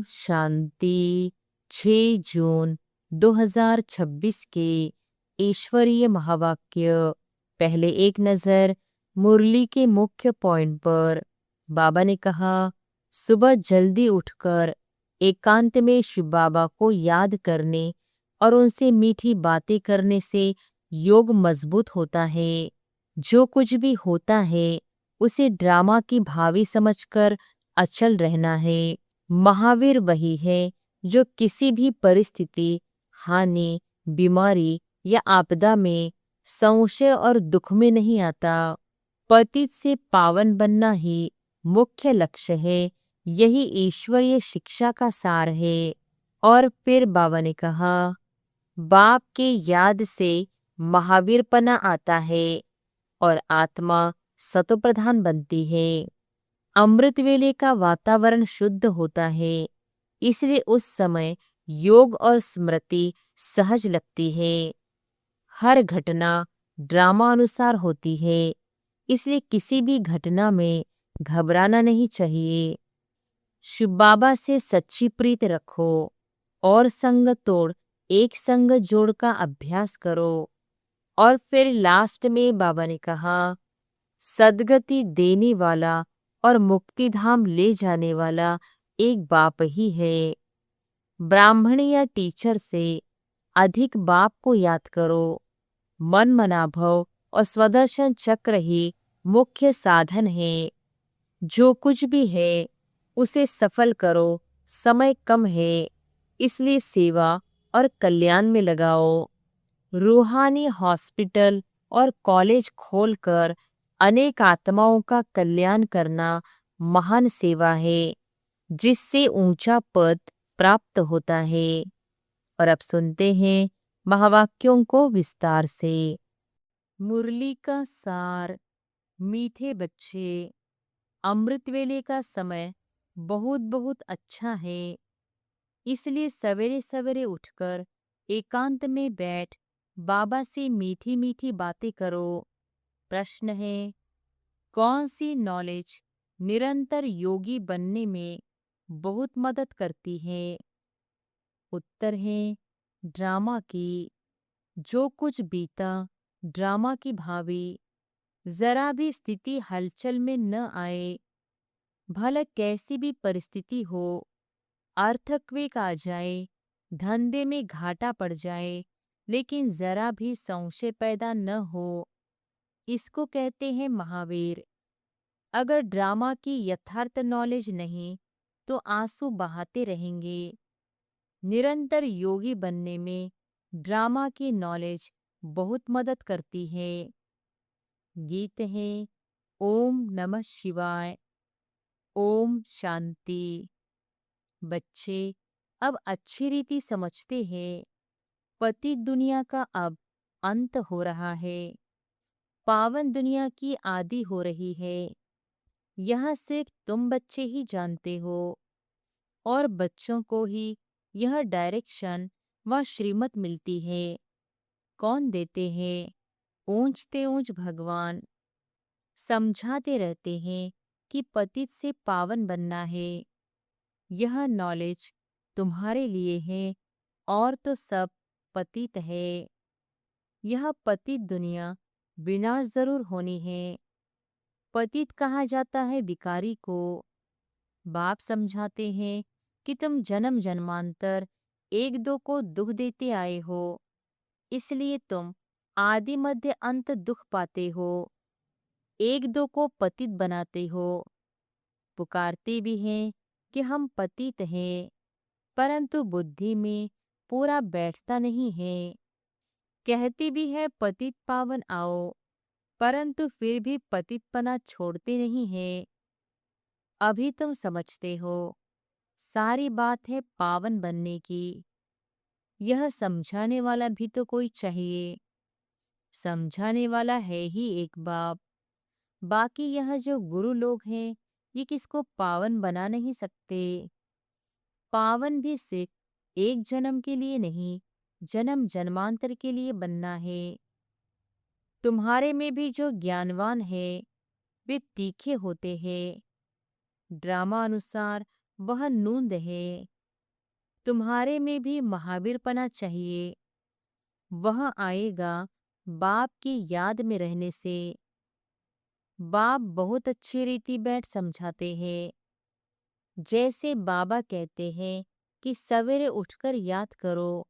शांति। 6 जून 2026 के ईश्वरीय महावाक्य। पहले एक नज़र मुरली के मुख्य पॉइंट पर। बाबा ने कहा, सुबह जल्दी उठकर एकांत में शिव बाबा को याद करने और उनसे मीठी बातें करने से योग मजबूत होता है। जो कुछ भी होता है उसे ड्रामा की भावी समझकर अचल रहना है। महावीर वही है जो किसी भी परिस्थिति, हानि, बीमारी या आपदा में संशय और दुख में नहीं आता। पतित से पावन बनना ही मुख्य लक्ष्य है। यही ईश्वरीय शिक्षा का सार है। और फिर बाबा ने कहा, बाप के याद से महावीरपना आता है और आत्मा सतोप्रधान बनती है। अमृत वेले का वातावरण शुद्ध होता है, इसलिए उस समय योग और स्मृति सहज लगती है। हर घटना ड्रामा अनुसार होती है, इसलिए किसी भी घटना में घबराना नहीं चाहिए। शिव बाबा से सच्ची प्रीत रखो और संग तोड़ एक संग जोड़ का अभ्यास करो। और फिर लास्ट में बाबा ने कहा, सद्गति देने वाला और मुक्ति धाम ले जाने वाला एक बाप ही है। ब्राह्मण या टीचर से अधिक बाप को याद करो। मन मनाभव और स्वदर्शन चक्र ही मुख्य साधन है। जो कुछ भी है उसे सफल करो। समय कम है, इसलिए सेवा और कल्याण में लगाओ। रूहानी हॉस्पिटल और कॉलेज खोलकर अनेक आत्माओं का कल्याण करना महान सेवा है, जिससे ऊंचा पद प्राप्त होता है। और अब सुनते हैं महावाक्यों को विस्तार से। मुरली का सार। मीठे बच्चे, अमृत वेले का समय बहुत बहुत अच्छा है, इसलिए सवेरे सवेरे उठकर एकांत में बैठ बाबा से मीठी मीठी बातें करो। प्रश्न है, कौन सी नॉलेज निरंतर योगी बनने में बहुत मदद करती है? उत्तर है, ड्रामा की। जो कुछ बीता ड्रामा की भावी। जरा भी स्थिति हलचल में न आए, भले कैसी भी परिस्थिति हो। अर्थक्वेक आ जाए, धंधे में घाटा पड़ जाए, लेकिन जरा भी संशय पैदा न हो, इसको कहते हैं महावीर। अगर ड्रामा की यथार्थ नॉलेज नहीं तो आंसू बहाते रहेंगे। निरंतर योगी बनने में ड्रामा की नॉलेज बहुत मदद करती है। गीत है, ओम नमः शिवाय। ओम शांति। बच्चे अब अच्छी रीति समझते हैं, पतित दुनिया का अब अंत हो रहा है, पावन दुनिया की आदि हो रही है। यह सिर्फ तुम बच्चे ही जानते हो, और बच्चों को ही यह डायरेक्शन व श्रीमत मिलती है। कौन देते हैं? ऊंचते ऊंच भगवान समझाते रहते हैं कि पतित से पावन बनना है। यह नॉलेज तुम्हारे लिए है, और तो सब पतित है। यह पतित दुनिया विनाश जरूर होनी है। पतित कहा जाता है भिखारी को। बाप समझाते हैं कि तुम जन्म जन्मांतर एक दो को दुख देते आए हो, इसलिए तुम आदि मध्य अंत दुख पाते हो, एक दो को पतित बनाते हो। पुकारते भी हैं कि हम पतित हैं, परंतु बुद्धि में पूरा बैठता नहीं है। कहते भी है पतित पावन आओ, परंतु फिर भी पतितपना छोड़ते नहीं है। अभी तुम समझते हो, सारी बात है पावन बनने की। यह समझाने वाला भी तो कोई चाहिए। समझाने वाला है ही एक बाप। बाकी यह जो गुरु लोग हैं, ये किसको पावन बना नहीं सकते। पावन भी सिर्फ एक जन्म के लिए नहीं, जन्म जन्मांतर के लिए बनना है। तुम्हारे में भी जो ज्ञानवान है वे तीखे होते हैं। ड्रामा अनुसार वह नूंद है। तुम्हारे में भी महावीरपना चाहिए। वह आएगा बाप की याद में रहने से। बाप बहुत अच्छी रीति बैठ समझाते हैं। जैसे बाबा कहते हैं कि सवेरे उठकर याद करो,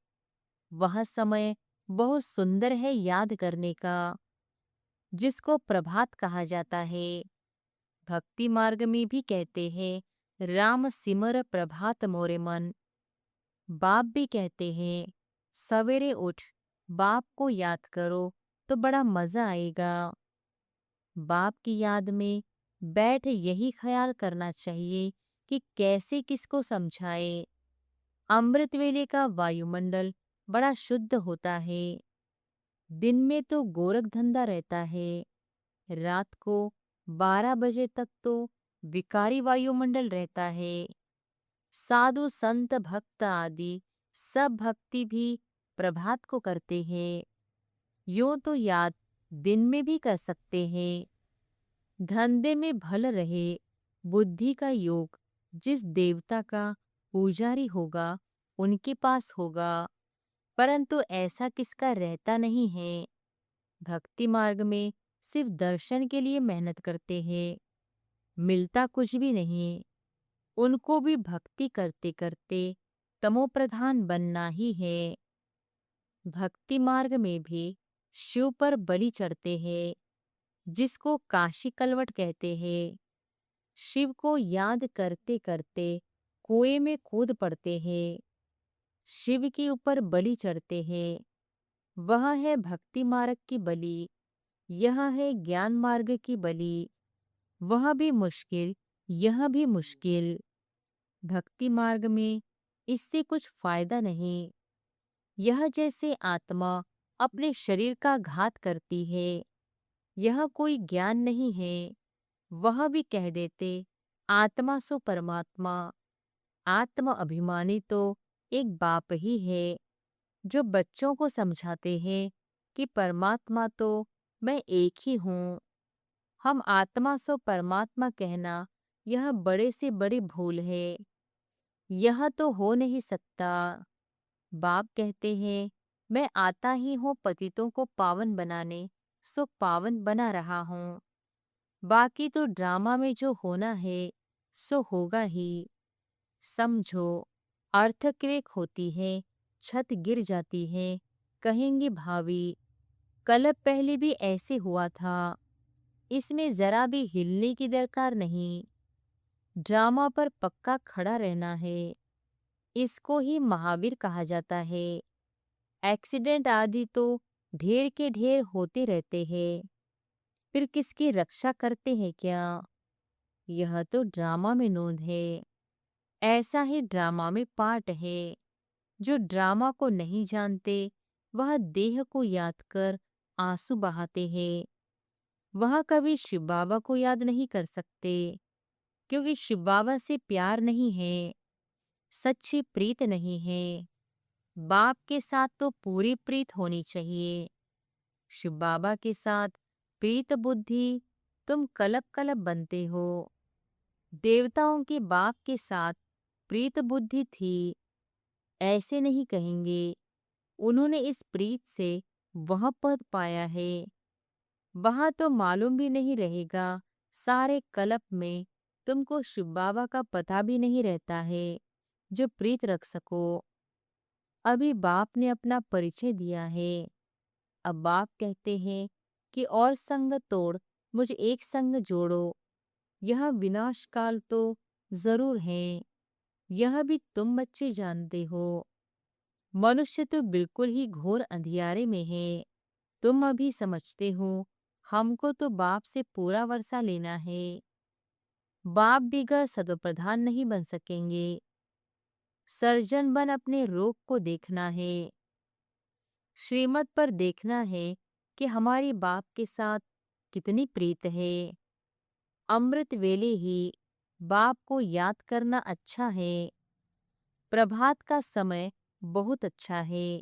वह समय बहुत सुंदर है याद करने का, जिसको प्रभात कहा जाता है। भक्ति मार्ग में भी कहते हैं राम सिमर प्रभात मोरे मन। बाप भी कहते हैं सवेरे उठ बाप को याद करो तो बड़ा मजा आएगा। बाप की याद में बैठ यही ख्याल करना चाहिए कि कैसे किसको समझाए। अमृत वेले का वायुमंडल बड़ा शुद्ध होता है। दिन में तो गोरख धंधा रहता है, रात को 12 बजे तक तो विकारी वायुमंडल रहता है। साधु संत भक्त आदि सब भक्ति भी प्रभात को करते हैं। यूं तो याद दिन में भी कर सकते हैं। धंधे में भल रहे बुद्धि का योग जिस देवता का पुजारी होगा उनके पास होगा, परंतु ऐसा किसका रहता नहीं है। भक्ति मार्ग में सिर्फ दर्शन के लिए मेहनत करते हैं, मिलता कुछ भी नहीं। उनको भी भक्ति करते करते तमोप्रधान बनना ही है। भक्ति मार्ग में भी शिव पर बलि चढ़ते हैं, जिसको काशी कलवट कहते हैं। शिव को याद करते करते कुएं में कूद पड़ते हैं, शिव के ऊपर बलि चढ़ते हैं। वह है भक्ति मार्ग की बलि, यह है ज्ञान मार्ग की बलि। वह भी मुश्किल, यह भी मुश्किल। भक्ति मार्ग में इससे कुछ फायदा नहीं। यह जैसे आत्मा अपने शरीर का घात करती है, यह कोई ज्ञान नहीं है। वह भी कह देते आत्मा सो परमात्मा। आत्म अभिमानी तो एक बाप ही है, जो बच्चों को समझाते हैं कि परमात्मा तो मैं एक ही हूँ। हम आत्मा सो परमात्मा कहना यह बड़े से बड़ी भूल है। यह तो हो नहीं सकता। बाप कहते हैं मैं आता ही हूँ पतितों को पावन बनाने, सो पावन बना रहा हूँ। बाकी तो ड्रामा में जो होना है सो होगा ही। समझो, अर्थक्वेक होती है, छत गिर जाती है, कहेंगे भावी कल पहले भी ऐसे हुआ था। इसमें जरा भी हिलने की दरकार नहीं। ड्रामा पर पक्का खड़ा रहना है। इसको ही महावीर कहा जाता है। एक्सीडेंट आदि तो ढेर के ढेर होते रहते हैं, फिर किसकी रक्षा करते हैं क्या? यह तो ड्रामा में नोंद है। ऐसा ही ड्रामा में पार्ट है। जो ड्रामा को नहीं जानते वह देह को याद कर आंसू बहाते हैं। वह कभी शिव बाबा को याद नहीं कर सकते, क्योंकि शिव बाबा से प्यार नहीं है, सच्ची प्रीत नहीं है। बाप के साथ तो पूरी प्रीत होनी चाहिए। शिव बाबा के साथ प्रीत बुद्धि तुम कलब कलब बनते हो। देवताओं के बाप के साथ प्रीत बुद्धि थी, ऐसे नहीं कहेंगे। उन्होंने इस प्रीत से वह पद पाया है। वहां तो मालूम भी नहीं रहेगा। सारे कल्प में तुमको शिव बाबा का पता भी नहीं रहता है जो प्रीत रख सको। अभी बाप ने अपना परिचय दिया है। अब बाप कहते हैं कि और संग तोड़ मुझ एक संग जोड़ो। यह विनाश काल तो जरूर है, यह भी तुम बच्चे जानते हो। मनुष्य तो बिल्कुल ही घोर अंधियारे में है। तुम अभी समझते हो हमको तो बाप से पूरा वर्षा लेना है। बाप बिगैर सदोप्रधान नहीं बन सकेंगे। सर्जन बन अपने रोग को देखना है। श्रीमत पर देखना है कि हमारी बाप के साथ कितनी प्रीत है। अमृत वेले ही बाप को याद करना अच्छा है। प्रभात का समय बहुत अच्छा है।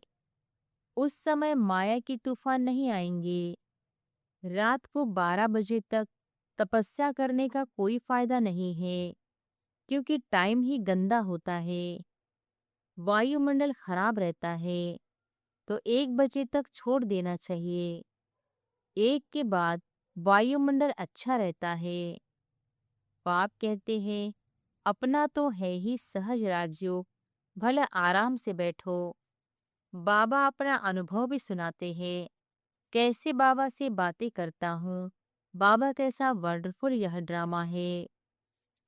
उस समय माया की तूफान नहीं आएंगे। रात को 12 बजे तक तपस्या करने का कोई फायदा नहीं है। क्योंकि टाइम ही गंदा होता है, वायुमंडल खराब रहता है, तो 1 बजे तक छोड़ देना चाहिए। 1 के बाद वायुमंडल अच्छा रहता है। बाप कहते हैं, अपना तो है ही सहज राज्यो, भले आराम से बैठो। बाबा अपना अनुभव भी सुनाते हैं, कैसे बाबा से बातें करता हूँ, बाबा कैसा वंडरफुल यह ड्रामा है।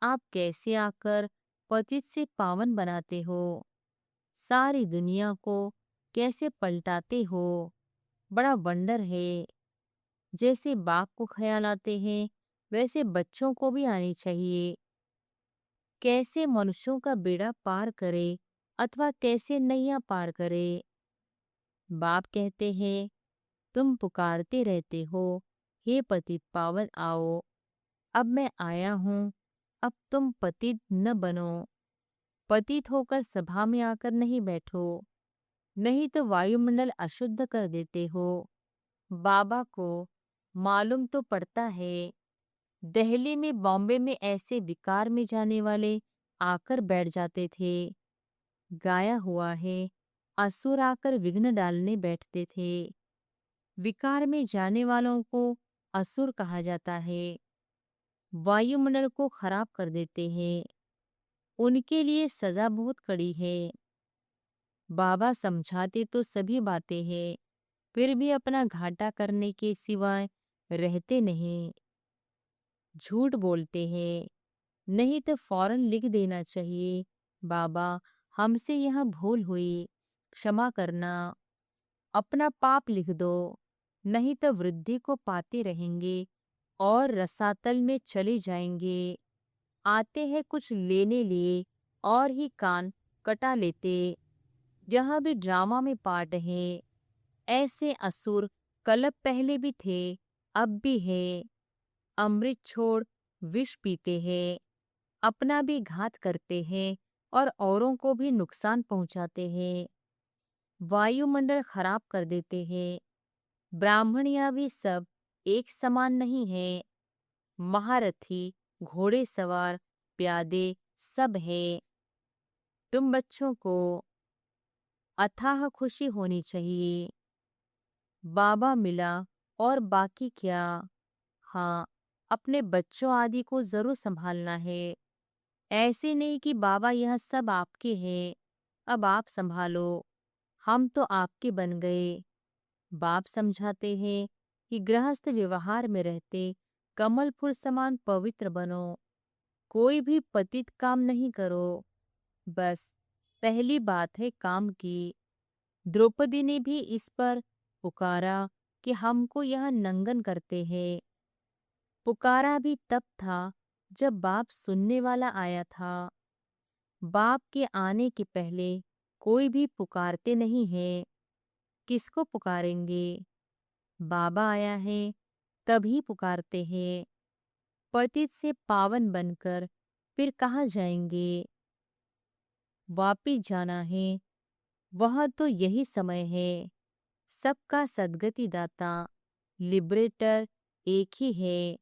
आप कैसे आकर पतित से पावन बनाते हो, सारी दुनिया को कैसे पलटाते हो, बड़ा वंडर है। जैसे बाप को ख्याल आते हैं वैसे बच्चों को भी आनी चाहिए। कैसे मनुष्यों का बेड़ा पार करे अथवा कैसे नैया पार करे। बाप कहते हैं, तुम पुकारते रहते हो, हे पतित पावन आओ। अब मैं आया हूँ, अब तुम पतित न बनो। पतित होकर सभा में आकर नहीं बैठो, नहीं तो वायुमंडल अशुद्ध कर देते हो। बाबा को मालूम तो पड़ता है, दिल्ली में बॉम्बे में ऐसे विकार में जाने वाले आकर बैठ जाते थे। गाया हुआ है, असुर आकर विघ्न डालने बैठते थे। विकार में जाने वालों को असुर कहा जाता है, वायुमंडल को खराब कर देते हैं। उनके लिए सजा बहुत कड़ी है। बाबा समझाते तो सभी बातें हैं, फिर भी अपना घाटा करने के सिवाय रहते नहीं। झूठ बोलते हैं, नहीं तो फौरन लिख देना चाहिए, बाबा हमसे यह भूल हुई, क्षमा करना। अपना पाप लिख दो, नहीं तो वृद्धि को पाते रहेंगे और रसातल में चले जाएंगे। आते हैं कुछ लेने लिए और ही कान कटा लेते। यह भी ड्रामा में पार्ट है। ऐसे असुर कलप पहले भी थे, अब भी है। अमृत छोड़ विष पीते हैं, अपना भी घात करते हैं और औरों को भी नुकसान पहुंचाते हैं। वायुमंडल खराब कर देते हैं। ब्राह्मण या भी सब एक समान नहीं है। महारथी, घोड़े सवार, प्यादे सब है। तुम बच्चों को अथाह खुशी होनी चाहिए। बाबा मिला और बाकी क्या। हाँ, अपने बच्चों आदि को जरूर संभालना है। ऐसे नहीं कि बाबा यह सब आपके हैं, अब आप संभालो, हम तो आपके बन गए। बाप समझाते हैं कि गृहस्थ व्यवहार में रहते कमल फूल समान पवित्र बनो। कोई भी पतित काम नहीं करो। बस पहली बात है काम की। द्रौपदी ने भी इस पर पुकारा कि हमको यह नंगन करते हैं। पुकारा भी तब था जब बाप सुनने वाला आया था। बाप के आने के पहले कोई भी पुकारते नहीं है। किसको पुकारेंगे? बाबा आया है तभी पुकारते हैं। पतित से पावन बनकर फिर कहाँ जाएंगे? वापिस जाना है, वह तो यही समय है। सबका सद्गति दाता लिबरेटर एक ही है।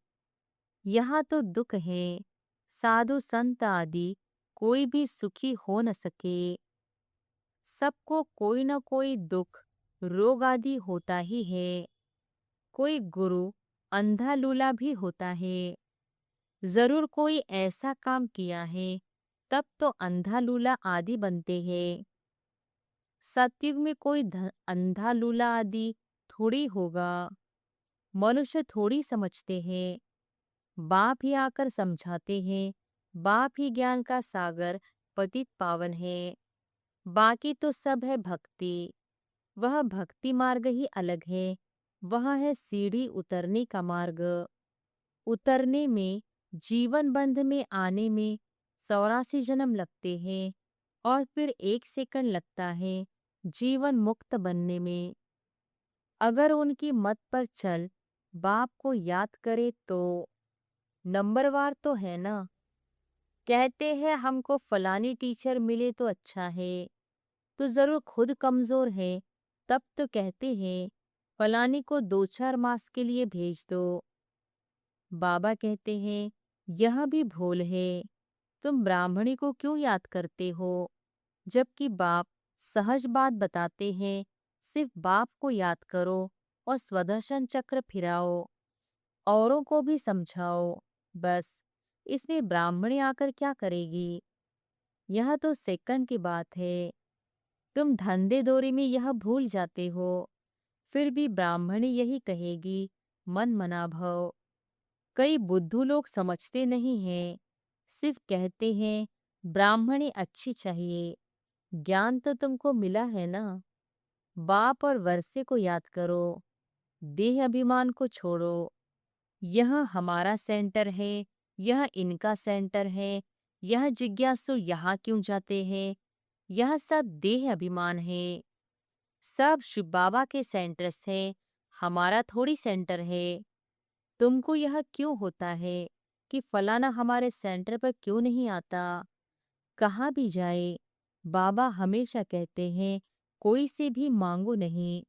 यहाँ तो दुख है, साधु संत आदि कोई भी सुखी हो न सके। सबको कोई न कोई दुख रोग आदि होता ही है। कोई गुरु अंधा लूला भी होता है। जरूर कोई ऐसा काम किया है, तब तो अंधा लूला आदि बनते हैं। सतयुग में कोई अंधा लूला आदि थोड़ी होगा। मनुष्य थोड़ी समझते हैं। बाप ही आकर समझाते हैं। बाप ही ज्ञान का सागर पतित पावन है। बाकी तो सब है भक्ति। वह भक्ति मार्ग ही अलग है। वह है सीढ़ी उतरने का मार्ग। उतरने में, जीवन बंध में आने में 84 जन्म लगते हैं और फिर 1 सेकंड लगता है जीवन मुक्त बनने में। अगर उनकी मत पर चल बाप को याद करे तो नंबरवार तो है ना। कहते हैं हमको फलानी टीचर मिले तो अच्छा है, तो जरूर खुद कमजोर है, तब तो कहते हैं फलानी को 2-4 मास के लिए भेज दो। बाबा कहते हैं यह भी भूल है। तुम ब्राह्मणी को क्यों याद करते हो, जबकि बाप सहज बात बताते हैं। सिर्फ बाप को याद करो और स्वदर्शन चक्र फिराओ, औरों को भी समझाओ। बस, इसमें ब्राह्मणी आकर क्या करेगी? यह तो सेकंड की बात है। तुम धंधे दोरी में यह भूल जाते हो। फिर भी ब्राह्मणी यही कहेगी, मन मना भव। कई बुद्धू लोग समझते नहीं हैं, सिर्फ कहते हैं ब्राह्मणी अच्छी चाहिए। ज्ञान तो तुमको मिला है ना। बाप और वर्षे को याद करो, देह अभिमान को छोड़ो। यह हमारा सेंटर है, यह इनका सेंटर है, यह जिज्ञासु यहाँ क्यों जाते हैं, यह सब देह अभिमान है। सब शिव बाबा के सेंटर्स है, हमारा थोड़ी सेंटर है। तुमको यह क्यों होता है कि फलाना हमारे सेंटर पर क्यों नहीं आता? कहाँ भी जाए, बाबा हमेशा कहते हैं कोई से भी मांगो नहीं।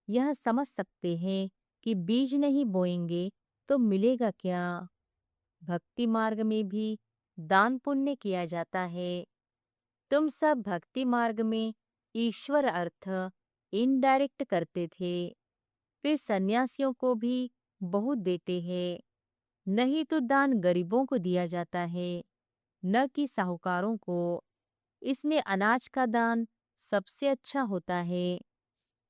यह समझ सकते हैं कि बीज नहीं बोएंगे तो मिलेगा क्या? भक्ति मार्ग में भी दान पुण्य किया जाता है। तुम सब भक्ति मार्ग में ईश्वर अर्थ इनडायरेक्ट करते थे, फिर सन्यासियों को भी बहुत देते हैं। नहीं तो दान गरीबों को दिया जाता है, न कि साहूकारों को। इसमें अनाज का दान सबसे अच्छा होता है।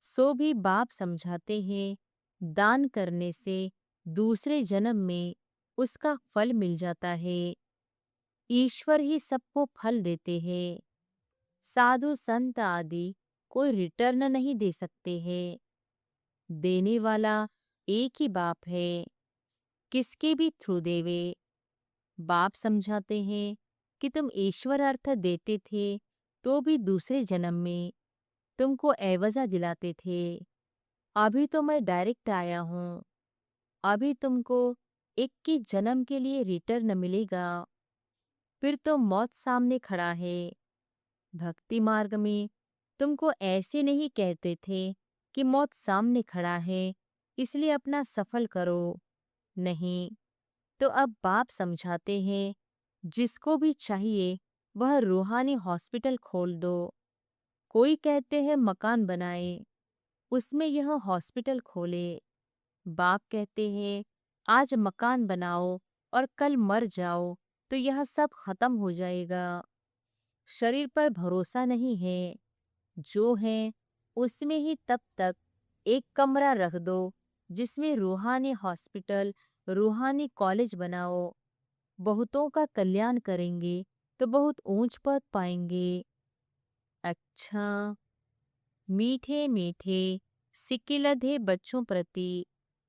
सो भी बाप समझाते हैं, दान करने से दूसरे जन्म में उसका फल मिल जाता है। ईश्वर ही सबको फल देते हैं। साधु संत आदि कोई रिटर्न नहीं दे सकते हैं। देने वाला एक ही बाप है, किसके भी थ्रू देवे। बाप समझाते हैं कि तुम ईश्वर अर्थ देते थे तो भी दूसरे जन्म में तुमको एवजा दिलाते थे। अभी तो मैं डायरेक्ट आया हूँ। अभी तुमको 21 जन्म के लिए रिटर्न मिलेगा। फिर तो मौत सामने खड़ा है। भक्ति मार्ग में तुमको ऐसे नहीं कहते थे कि मौत सामने खड़ा है इसलिए अपना सफल करो। नहीं, तो अब बाप समझाते हैं जिसको भी चाहिए वह रूहानी हॉस्पिटल खोल दो। कोई कहते हैं मकान बनाए, उसमें यह हॉस्पिटल खोले। बाप कहते हैं आज मकान बनाओ और कल मर जाओ तो यह सब खत्म हो जाएगा। शरीर पर भरोसा नहीं है, जो है उसमें ही तब तक एक कमरा रख दो जिसमें रूहानी हॉस्पिटल, रूहानी कॉलेज बनाओ। बहुतों का कल्याण करेंगे तो बहुत ऊंच पद पाएंगे। अच्छा, मीठे मीठे सिक्के लधे बच्चों प्रति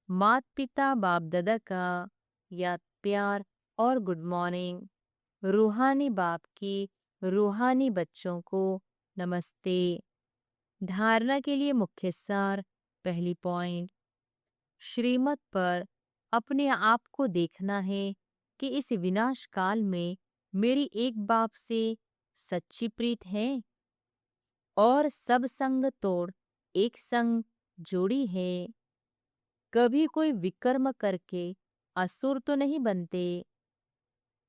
मात पिता बाप दादा का याद प्यार और गुड मॉर्निंग। रूहानी बाप की रूहानी बच्चों को नमस्ते। धारणा के लिए मुख्य सार। पहली पॉइंट, श्रीमत पर अपने आप को देखना है कि इस विनाश काल में मेरी एक बाप से सच्ची प्रीत है और सब संग तोड़ एक संग जोड़ी है। कभी कोई विकर्म करके असुर तो नहीं बनते।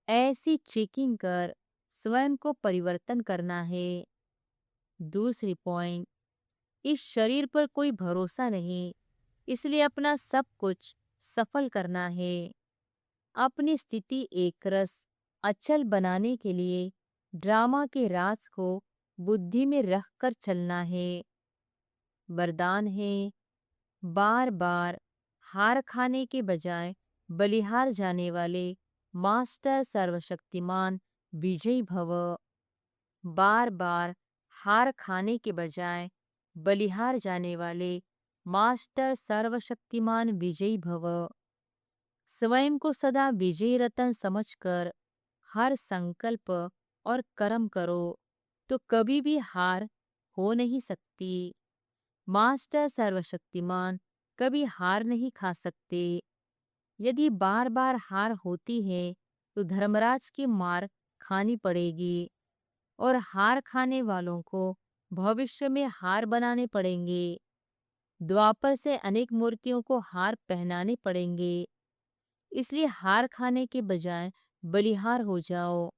ऐसी चेकिंग कर स्वयं को परिवर्तन करना है। दूसरी पॉइंट, इस शरीर पर कोई भरोसा नहीं, इसलिए अपना सब कुछ सफल करना है। अपनी स्थिति एकरस अचल बनाने के लिए ड्रामा के राज को बुद्धि में रख कर चलना है। वरदान है, बार बार हार खाने के बजाय बलिहार जाने वाले मास्टर सर्वशक्तिमान विजयी भव। बार बार हार खाने के बजाय बलिहार जाने वाले मास्टर सर्वशक्तिमान विजयी भव। स्वयं को सदा विजयी रतन समझकर हर संकल्प और कर्म करो तो कभी भी हार हो नहीं सकती। मास्टर सर्वशक्तिमान कभी हार नहीं खा सकते। यदि बार बार हार होती है तो धर्मराज की मार खानी पड़ेगी और हार खाने वालों को भविष्य में हार बनाने पड़ेंगे। द्वापर से अनेक मूर्तियों को हार पहनाने पड़ेंगे। इसलिए हार खाने के बजाय बलिहार हो जाओ।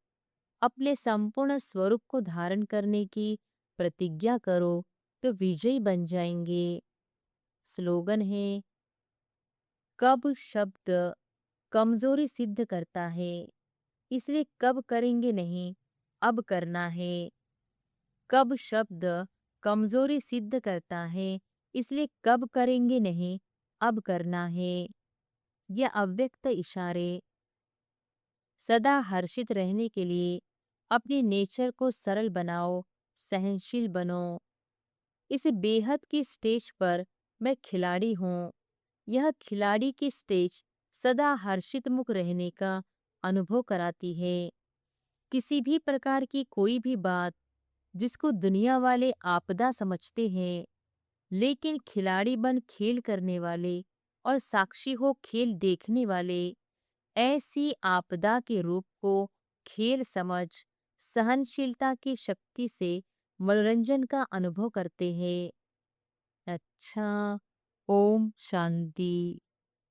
अपने संपूर्ण स्वरूप को धारण करने की प्रतिज्ञा करो तो विजयी बन जाएंगे। स्लोगन है, कब शब्द कमजोरी सिद्ध करता है, इसलिए कब करेंगे नहीं, अब करना है। कब शब्द कमजोरी सिद्ध करता है, इसलिए कब करेंगे नहीं, अब करना है। यह अव्यक्त इशारे सदा हर्षित रहने के लिए अपने नेचर को सरल बनाओ, सहनशील बनो। इस बेहद की स्टेज पर मैं खिलाड़ी हूँ। यह खिलाड़ी की स्टेज सदा हर्षित मुख रहने का अनुभव कराती है। किसी भी प्रकार की कोई भी बात जिसको दुनिया वाले आपदा समझते हैं, लेकिन खिलाड़ी बन खेल करने वाले और साक्षी हो खेल देखने वाले ऐसी आपदा के रूप को खेल समझ सहनशीलता की शक्ति से मनोरंजन का अनुभव करते हैं। अच्छा, ओम शांति।